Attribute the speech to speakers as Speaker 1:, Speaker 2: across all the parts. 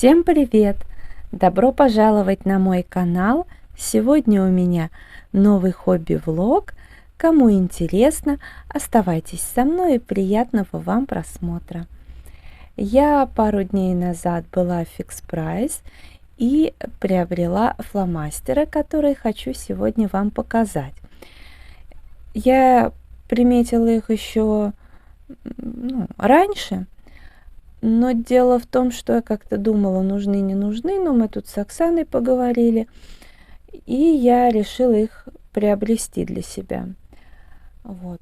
Speaker 1: Всем привет! Добро пожаловать на мой канал. Сегодня у меня новый хобби-влог. Кому интересно, оставайтесь со мной и приятного вам просмотра. Я пару дней назад была в Fix Price и приобрела фломастеры, которые хочу сегодня вам показать. Я приметила их еще раньше. Но дело в том, что я как-то думала, нужны, не нужны, но мы тут с Оксаной поговорили, и я решила их приобрести для себя. Вот.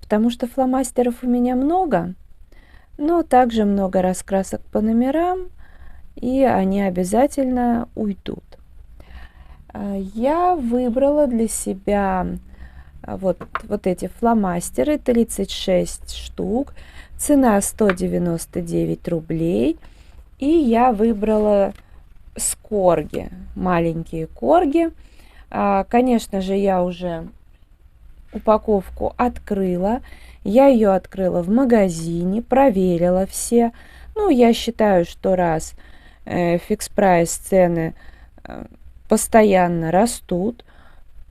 Speaker 1: Потому что фломастеров у меня много, но также много раскрасок по номерам, и они обязательно уйдут. Я выбрала для себя вот эти фломастеры, 36 штук. Цена 199 рублей. И я выбрала с корги, маленькие корги. Конечно же, я уже упаковку открыла. Я ее открыла в магазине, проверила все. Я считаю, что раз Fix Price цены постоянно растут,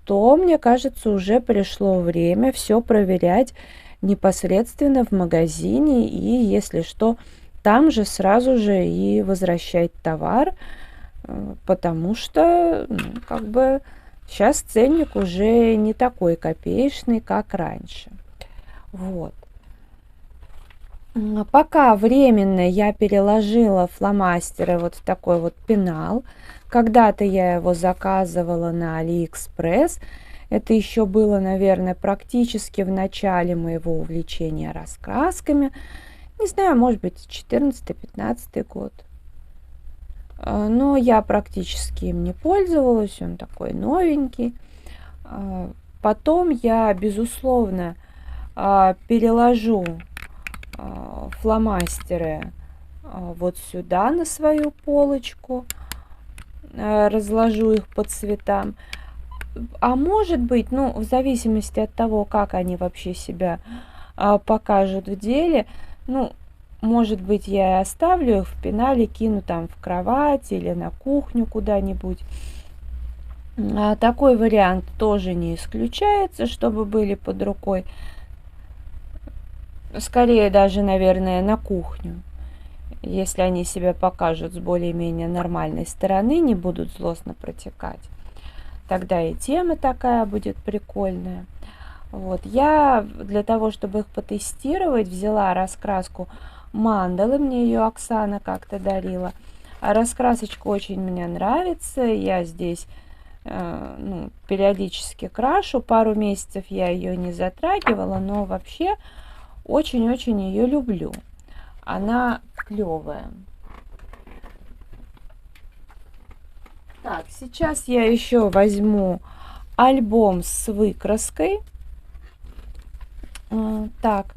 Speaker 1: то, мне кажется, уже пришло время все проверять непосредственно в магазине, и если что, там же сразу же и возвращать товар, потому что сейчас ценник уже не такой копеечный, как раньше. Вот. Пока временно я переложила фломастеры вот в такой вот пенал. Когда-то я его заказывала на AliExpress. Это еще было, наверное, практически в начале моего увлечения раскрасками. Не знаю, может быть, 14-15 год. Но я практически им не пользовалась, он такой новенький. Потом я, безусловно, переложу фломастеры вот сюда на свою полочку, разложу их по цветам. А может быть, в зависимости от того, как они вообще себя покажут в деле, может быть, я и оставлю их в пенале, кину там в кровать или на кухню куда-нибудь. Такой вариант тоже не исключается, чтобы были под рукой. Скорее даже, наверное, на кухню. Если они себя покажут с более-менее нормальной стороны, не будут злостно протекать. Тогда и тема такая будет прикольная. Вот. Я для того, чтобы их потестировать, взяла раскраску мандалы. Мне ее Оксана как-то дарила. А раскрасочка очень мне нравится. Я здесь периодически крашу. Пару месяцев я ее не затрагивала, но вообще очень-очень ее люблю. Она клевая. Так, сейчас я еще возьму альбом с выкраской. Так,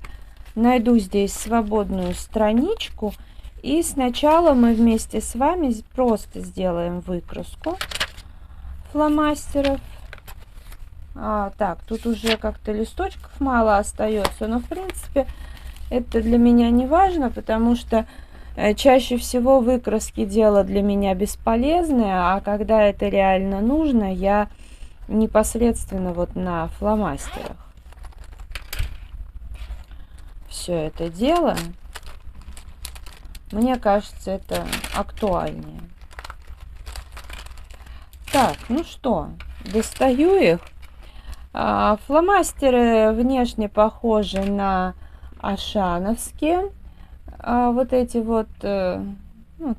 Speaker 1: найду здесь свободную страничку. И сначала мы вместе с вами просто сделаем выкраску фломастеров. Так, тут уже как-то листочков мало остается. Но, в принципе, это для меня не важно, потому что чаще всего выкраски дело для меня бесполезное, а когда это реально нужно, я непосредственно вот на фломастерах все это дело. Мне кажется, это актуальнее. Так, ну что, достаю их. Фломастеры внешне похожи на ашановские. Вот эти вот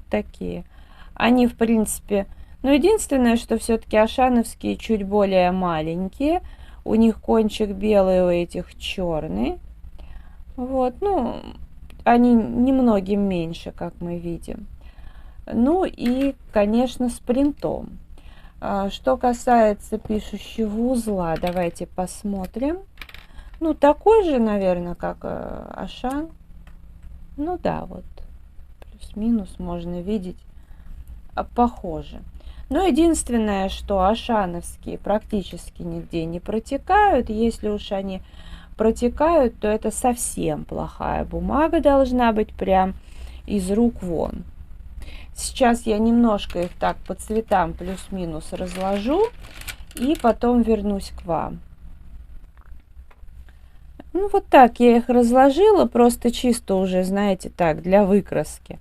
Speaker 1: такие. Они, в принципе, единственное, что все-таки ашановские чуть более маленькие. У них кончик белый, у этих черный. Вот, они немногим меньше, как мы видим. И, конечно, с принтом. Что касается пишущего узла, давайте посмотрим. Такой же, наверное, как Ашан. Да, вот плюс-минус можно видеть, похоже. Но единственное, что ашановские практически нигде не протекают. Если уж они протекают, то это совсем плохая бумага должна быть, прям из рук вон. Сейчас я немножко их так по цветам плюс-минус разложу и потом вернусь к вам. Ну, вот так я их разложила, просто чисто уже, знаете, так, для выкраски,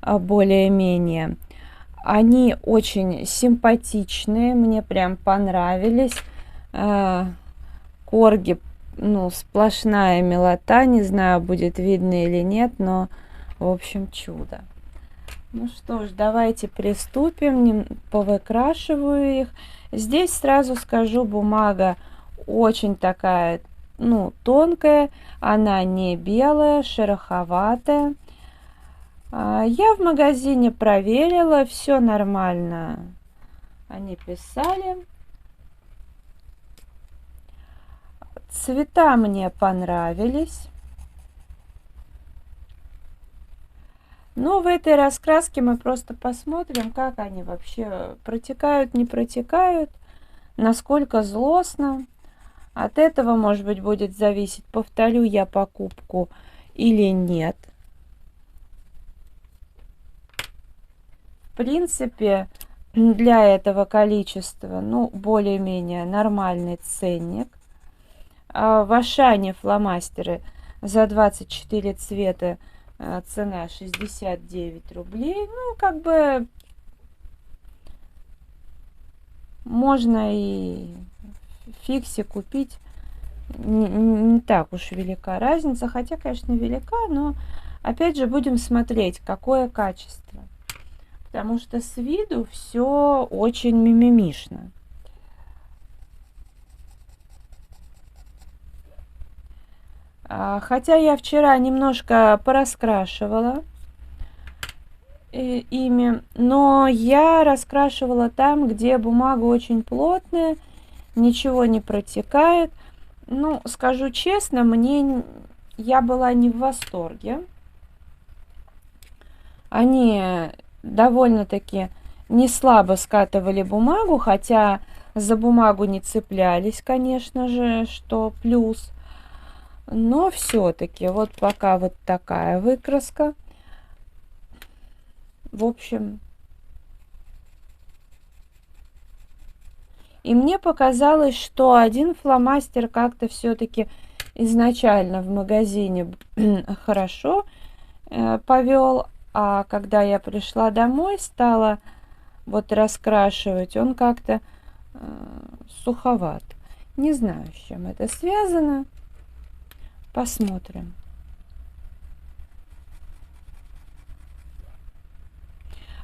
Speaker 1: более-менее. Они очень симпатичные, мне прям понравились. Корги, ну, сплошная милота, не знаю, будет видно или нет, но, в общем, чудо. Ну что ж, давайте приступим, повыкрашиваю их. Здесь сразу скажу, бумага очень такая, ну, тонкая, она не белая, шероховатая. Я в магазине проверила, все нормально. Они писали. Цвета мне понравились. Но в этой раскраске мы просто посмотрим, как они вообще протекают, не протекают, насколько злостно. От этого, может быть, будет зависеть, повторю я покупку или нет. В принципе, для этого количества, ну, более-менее нормальный ценник. В Ашане фломастеры за 24 цвета цена 69 рублей. Ну, как бы можно и фикси купить. Не так уж велика разница. Хотя, конечно, велика, но опять же будем смотреть, какое качество. Потому что с виду все очень мимимишно. Хотя я вчера немножко пораскрашивала ими, но я раскрашивала там, где бумага очень плотная, ничего не протекает. Ну, скажу честно, я была не в восторге. Они довольно-таки не слабо скатывали бумагу, хотя за бумагу не цеплялись, конечно же, что плюс. Но все-таки вот пока вот такая выкраска. В общем, и мне показалось, что один фломастер как-то все-таки изначально в магазине хорошо повел, а когда я пришла домой, стала вот раскрашивать, он как-то суховат. Не знаю, с чем это связано. Посмотрим.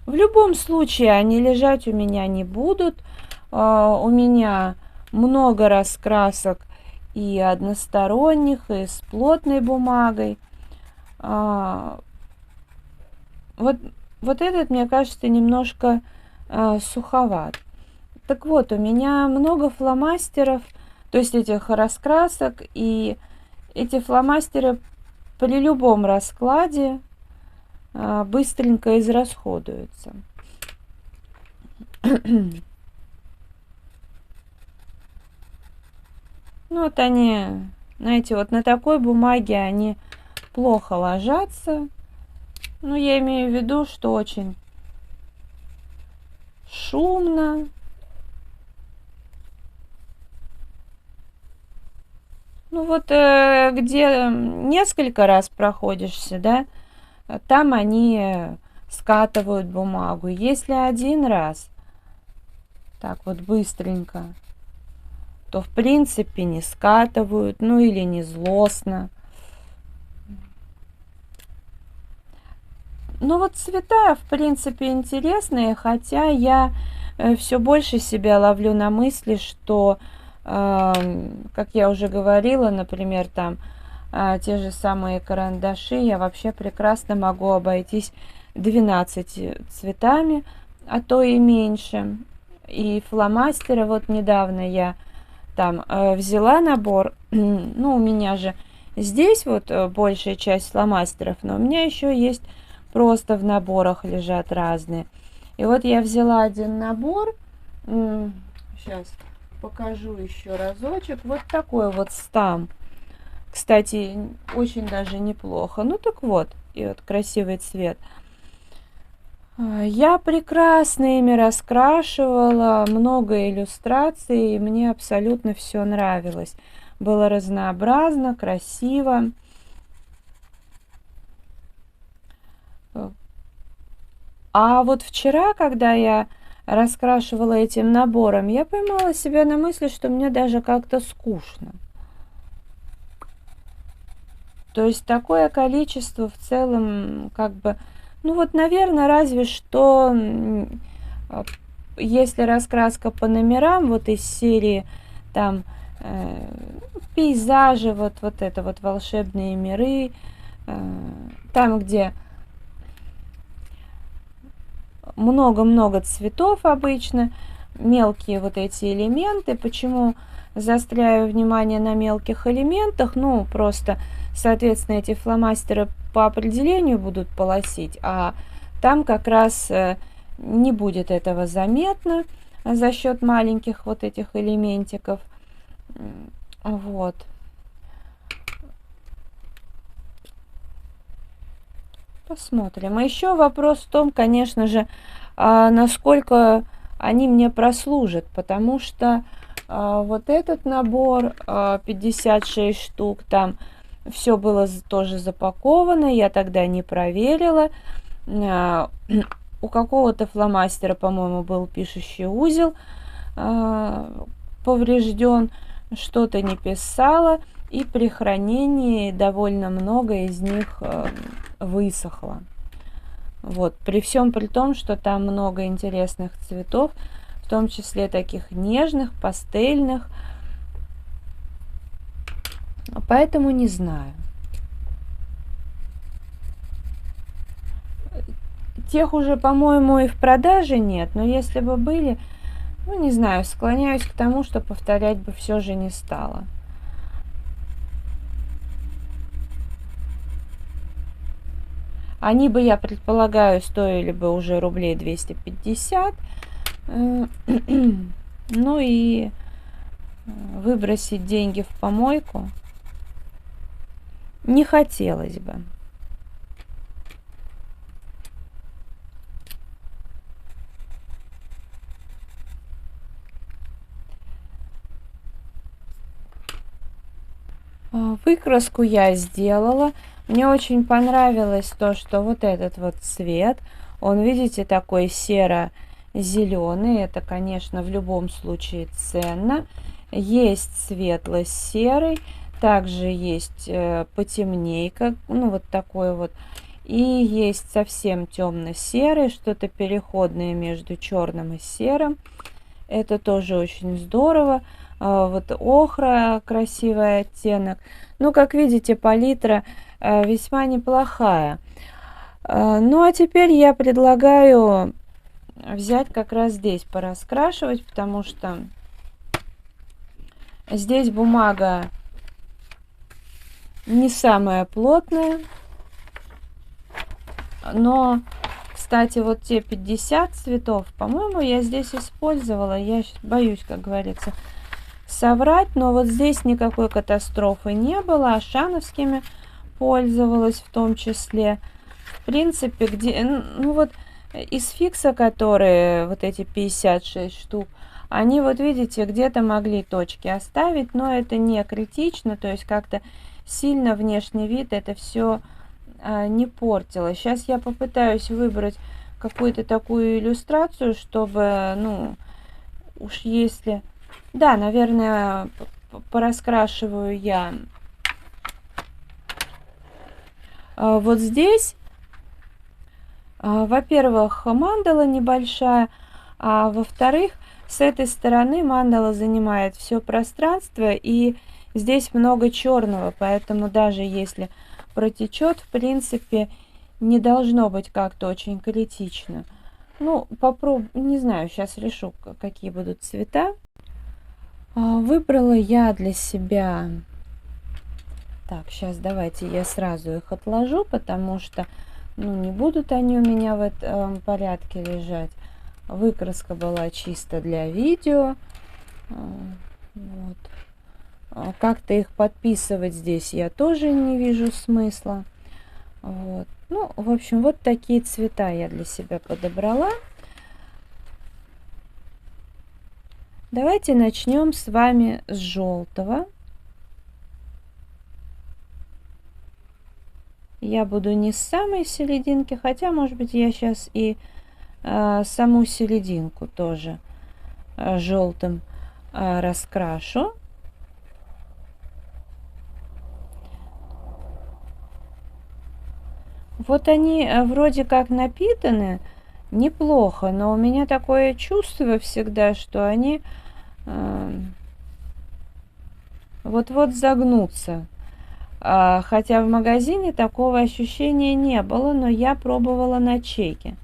Speaker 1: В любом случае они лежать у меня не будут. У меня много раскрасок и односторонних, и с плотной бумагой. Вот этот, мне кажется, немножко суховат. Так вот, у меня много фломастеров, то есть этих раскрасок, и эти фломастеры при любом раскладе быстренько израсходуются. Ну вот они, знаете, вот на такой бумаге они плохо ложатся. Ну, я имею в виду, что очень шумно. Ну вот где несколько раз проходишься, да, там они скатывают бумагу. Если один раз, так вот быстренько, то в принципе не скатывают, ну или не злостно. Ну вот цвета в принципе интересные, хотя я все больше себя ловлю на мысли, что, как я уже говорила, например, там те же самые карандаши, я вообще прекрасно могу обойтись 12 цветами, а то и меньше. И фломастеры, вот недавно я там взяла набор, ну у меня же здесь вот большая часть фломастеров, но у меня еще есть просто в наборах лежат разные. И вот я взяла один набор, сейчас покажу еще разочек, вот такой вот стам. Кстати, очень даже неплохо. Ну так вот, и вот красивый цвет. Я прекрасно ими раскрашивала, много иллюстраций, и мне абсолютно все нравилось. Было разнообразно, красиво. А вот вчера, когда я раскрашивала этим набором, я поймала себя на мысли, что мне даже как-то скучно. То есть такое количество в целом, как бы, ну вот, наверное, разве что, если раскраска по номерам, вот из серии там пейзажи, вот это вот волшебные миры, там, где много-много цветов обычно, мелкие вот эти элементы. Почему заостряю внимание на мелких элементах? Ну, просто, соответственно, эти фломастеры по определению будут полосить, а там как раз не будет этого заметно за счет маленьких вот этих элементиков. Вот. Посмотрим. А еще вопрос в том, конечно же, насколько они мне прослужат, потому что вот этот набор 56 штук, там все было тоже запаковано, я тогда не проверила. У какого-то фломастера, по-моему, был пишущий узел поврежден, что-то не писала, и при хранении довольно много из них высохло. Вот, при всем при том, что там много интересных цветов, в том числе таких нежных, пастельных. Поэтому не знаю. Тех уже, по-моему, и в продаже нет, но если бы были, ну, не знаю, склоняюсь к тому, что повторять бы все же не стала. Они бы, я предполагаю, стоили бы уже рублей 250. Ну и выбросить деньги в помойку не хотелось бы. Выкраску я сделала. Мне очень понравилось то, что вот этот вот цвет, он, видите, такой серо-зеленый. Это, конечно, в любом случае ценно. Есть светло-серый, также есть потемней, как, ну, вот такой вот. И есть совсем темно-серый, что-то переходное между черным и серым. Это тоже очень здорово. Вот охра, красивый оттенок. Ну, как видите, палитра весьма неплохая. Ну, а теперь я предлагаю взять как раз здесь пораскрашивать, потому что здесь бумага не самая плотная. Но, кстати, вот те 50 цветов, по-моему, я здесь использовала. Я боюсь, как говорится, соврать, но вот здесь никакой катастрофы не было. Ашановскими пользовалась в том числе. В принципе, где, ну вот из фикса, которые вот эти 56 штук, они вот видите, где-то могли точки оставить, но это не критично, то есть как-то сильно внешний вид это все не портило. Сейчас я попытаюсь выбрать какую-то такую иллюстрацию, чтобы, ну, уж если... Да, наверное, пораскрашиваю я вот здесь. Во-первых, мандала небольшая, а во-вторых, с этой стороны мандала занимает все пространство, и здесь много черного, поэтому даже если протечет, в принципе, не должно быть как-то очень критично. Ну, попробую, не знаю, сейчас решу, какие будут цвета. Выбрала я для себя... Так, сейчас давайте я сразу их отложу, потому что, ну, не будут они у меня в этом порядке лежать. Выкраска была чисто для видео. Вот. Как-то их подписывать здесь я тоже не вижу смысла. Вот. Ну, в общем, вот такие цвета я для себя подобрала. Давайте начнем с вами с желтого. Я буду не с самой серединки, хотя, может быть, я сейчас и саму серединку тоже желтым раскрашу. Вот они вроде как напитаны неплохо, но у меня такое чувство всегда, что они вот-вот загнутся. Хотя в магазине такого ощущения не было, но я пробовала на чеке.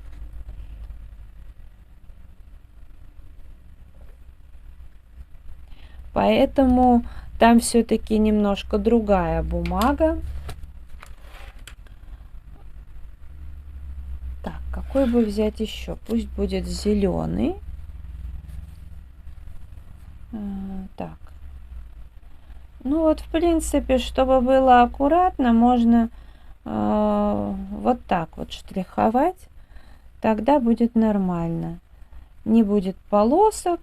Speaker 1: Поэтому там все-таки немножко другая бумага. Так, какой бы взять еще? Пусть будет зеленый. Так. Ну вот, в принципе, чтобы было аккуратно, можно вот так вот штриховать. Тогда будет нормально. Не будет полосок.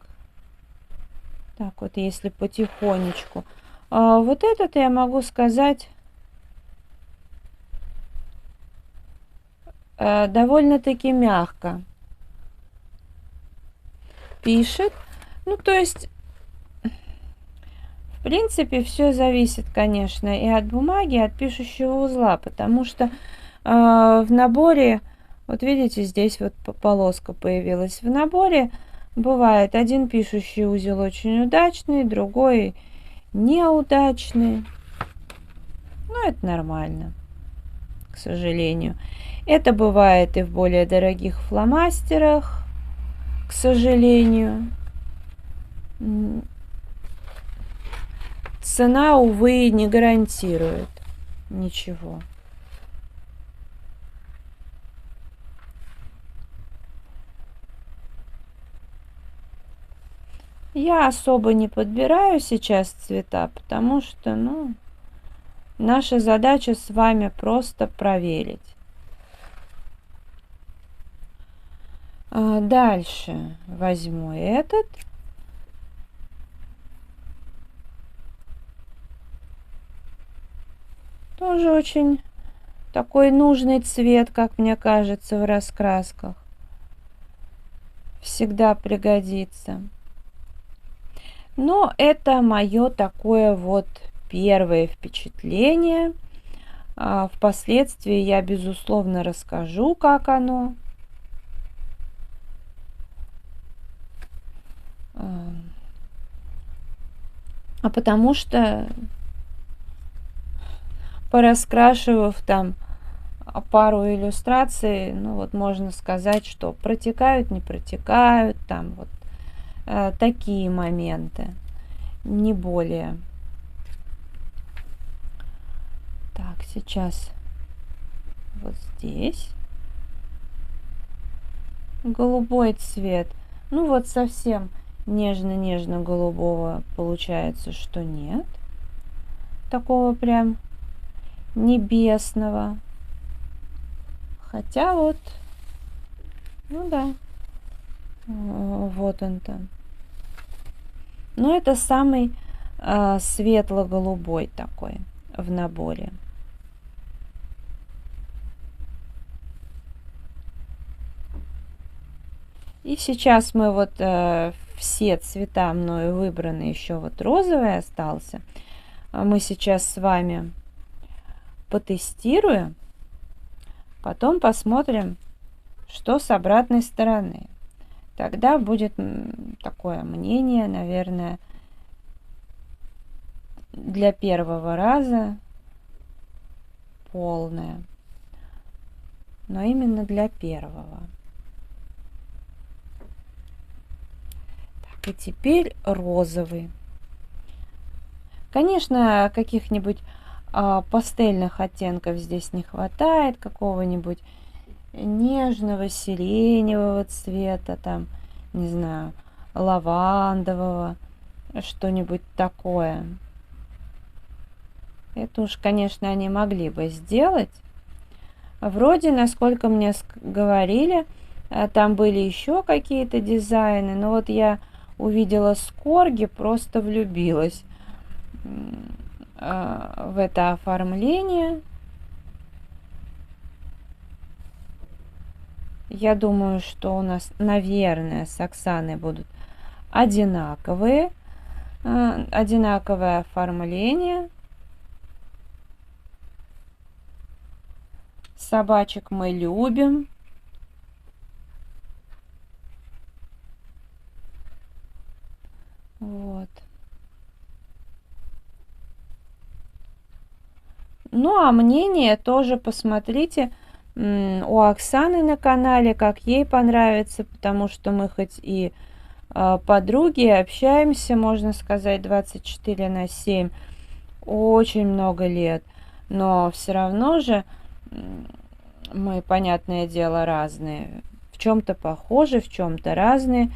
Speaker 1: Так вот, если потихонечку. Вот этот я могу сказать довольно-таки мягко пишет. Ну, то есть, в принципе, все зависит, конечно, и от бумаги, и от пишущего узла, потому что в наборе, вот видите, здесь вот полоска появилась. В наборе бывает один пишущий узел очень удачный, другой неудачный. Ну, это нормально, к сожалению. Это бывает и в более дорогих фломастерах, к сожалению. Цена, увы, не гарантирует ничего. Я особо не подбираю сейчас цвета, потому что, ну, наша задача с вами просто проверить. Дальше возьму этот. Тоже очень такой нужный цвет, как мне кажется, в раскрасках. Всегда пригодится. Но это мое такое вот первое впечатление. Впоследствии я, безусловно, расскажу, как оно. Потому что, пораскрашивав там пару иллюстраций, ну вот можно сказать, что протекают, не протекают, там вот такие моменты, не более. Так, сейчас вот здесь голубой цвет. Ну вот совсем нежно-нежно-голубого получается, что нет. Такого прям небесного. Хотя вот, ну да, вот он там. Но это самый светло-голубой такой в наборе. И сейчас мы вот все цвета мною выбраны, еще вот розовый остался. Мы сейчас с вами потестируем, потом посмотрим, что с обратной стороны. Тогда будет такое мнение, наверное, для первого раза полное. Но именно для первого. Так, и теперь розовый. Конечно, каких-нибудь пастельных оттенков здесь не хватает, какого-нибудь нежного сиреневого цвета, там, не знаю, лавандового, что-нибудь такое. Это уж, конечно, они могли бы сделать, Вроде, насколько мне говорили, там были еще какие-то дизайны, но вот я увидела скорги, просто влюбилась в это оформление. Я думаю, что у нас, наверное, с Оксаной будут одинаковое оформление. Собачек мы любим. Вот. Ну, а мнение тоже посмотрите у Оксаны на канале, как ей понравится, потому что мы хоть и подруги, общаемся, можно сказать, 24/7, очень много лет, но все равно же мы, понятное дело, разные. В чем-то похожи, в чем-то разные.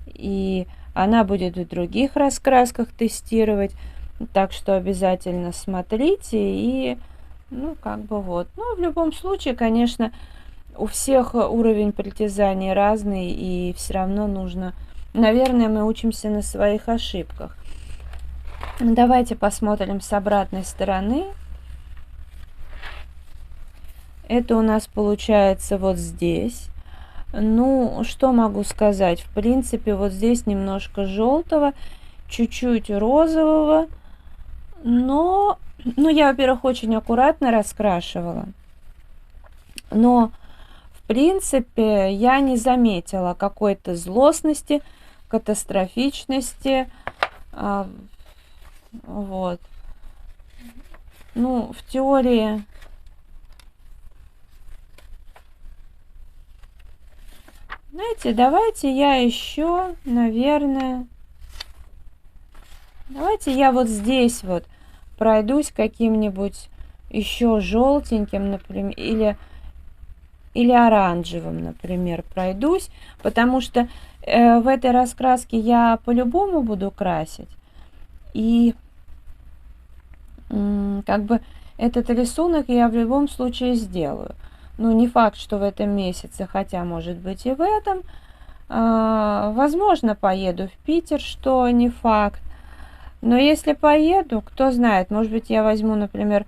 Speaker 1: И она будет в других раскрасках тестировать. Так что обязательно смотрите. И, ну, как бы вот. Ну, в любом случае, конечно, у всех уровень притязаний разный. И все равно нужно... Наверное, мы учимся на своих ошибках. Давайте посмотрим с обратной стороны. Это у нас получается вот здесь. Ну, что могу сказать? В принципе, вот здесь немножко желтого, чуть-чуть розового. Но, ну, я, во-первых, очень аккуратно раскрашивала. Но, в принципе, я не заметила какой-то злостности, катастрофичности. Вот. Ну, в теории... Знаете, давайте я еще, наверное... Давайте я вот здесь вот пройдусь каким-нибудь еще желтеньким, например, или оранжевым, например, пройдусь, потому что в этой раскраске я по-любому буду красить. И как бы этот рисунок я в любом случае сделаю. Ну, не факт, что в этом месяце, хотя, может быть, и в этом. Возможно, поеду в Питер, что не факт. Но если поеду, кто знает, может быть, я возьму, например,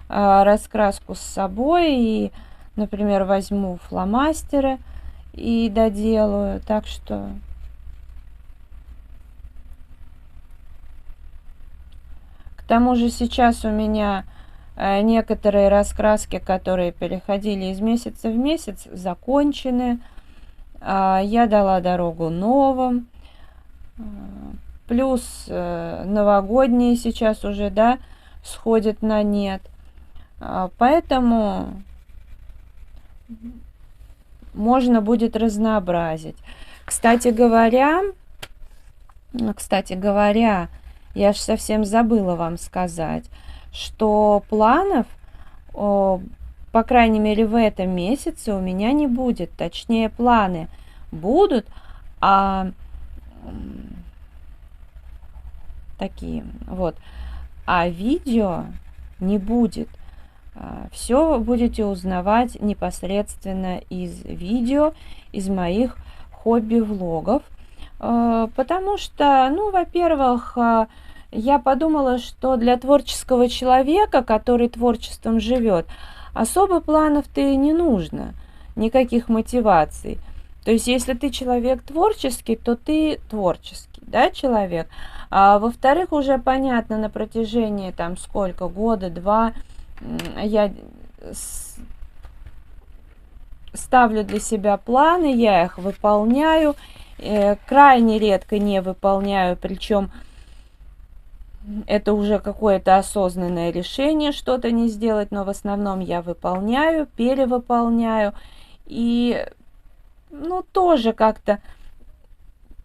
Speaker 1: раскраску с собой и, например, возьму фломастеры и доделаю. Так что... К тому же сейчас у меня некоторые раскраски, которые переходили из месяца в месяц, закончены. Я дала дорогу новым. Плюс новогодние сейчас уже, да, сходят на нет. Поэтому можно будет разнообразить. Кстати говоря, я же совсем забыла вам сказать, что планов, по крайней мере, в этом месяце у меня не будет. Точнее, планы будут, такие вот, а видео не будет. Все будете узнавать непосредственно из видео, из моих хобби-влогов. Потому что, ну, во-первых, я подумала, что для творческого человека, который творчеством живет, особо планов-то и не нужно, никаких мотиваций. То есть, если ты человек творческий, то ты творческий, да, человек. А во-вторых, уже понятно, на протяжении там сколько, года-два, я ставлю для себя планы, я их выполняю, крайне редко не выполняю, причем это уже какое-то осознанное решение что-то не сделать, но в основном я выполняю, перевыполняю, и, ну, тоже как-то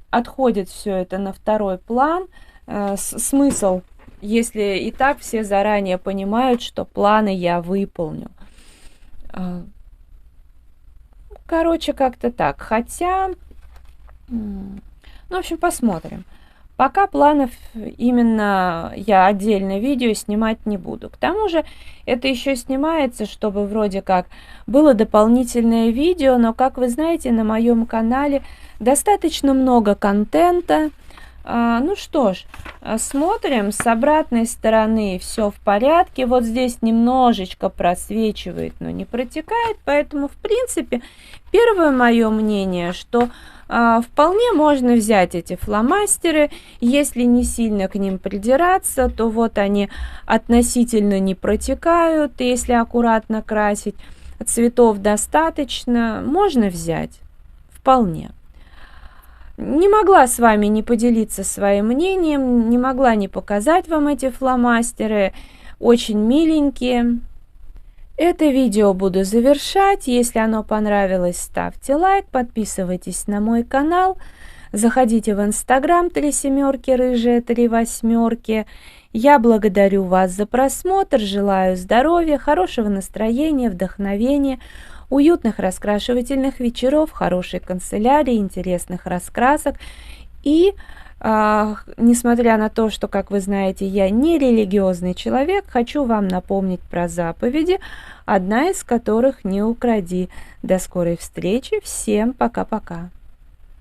Speaker 1: отходит все это на второй план. Смысл, если и так все заранее понимают, что планы я выполню. Короче, как-то так. Хотя, ну, в общем, посмотрим. Пока планов именно я отдельное видео снимать не буду. К тому же это еще снимается, чтобы вроде как было дополнительное видео, но, как вы знаете, на моем канале достаточно много контента. Ну что ж, смотрим, с обратной стороны все в порядке. Вот здесь немножечко просвечивает, но не протекает, поэтому, в принципе, первое мое мнение, что вполне можно взять эти фломастеры, если не сильно к ним придираться, то вот они относительно не протекают, и если аккуратно красить, цветов достаточно, можно взять, вполне. Не могла с вами не поделиться своим мнением, не могла не показать вам эти фломастеры, очень миленькие. Это видео буду завершать. Если оно понравилось, ставьте лайк, подписывайтесь на мой канал, заходите в Инстаграм 37 рыжая 38. Я благодарю вас за просмотр, желаю здоровья, хорошего настроения, вдохновения, уютных раскрашивательных вечеров, хорошей канцелярии, интересных раскрасок. И несмотря на то, что, как вы знаете, я не религиозный человек, хочу вам напомнить про заповеди, одна из которых: не укради. До скорой встречи, всем пока-пока.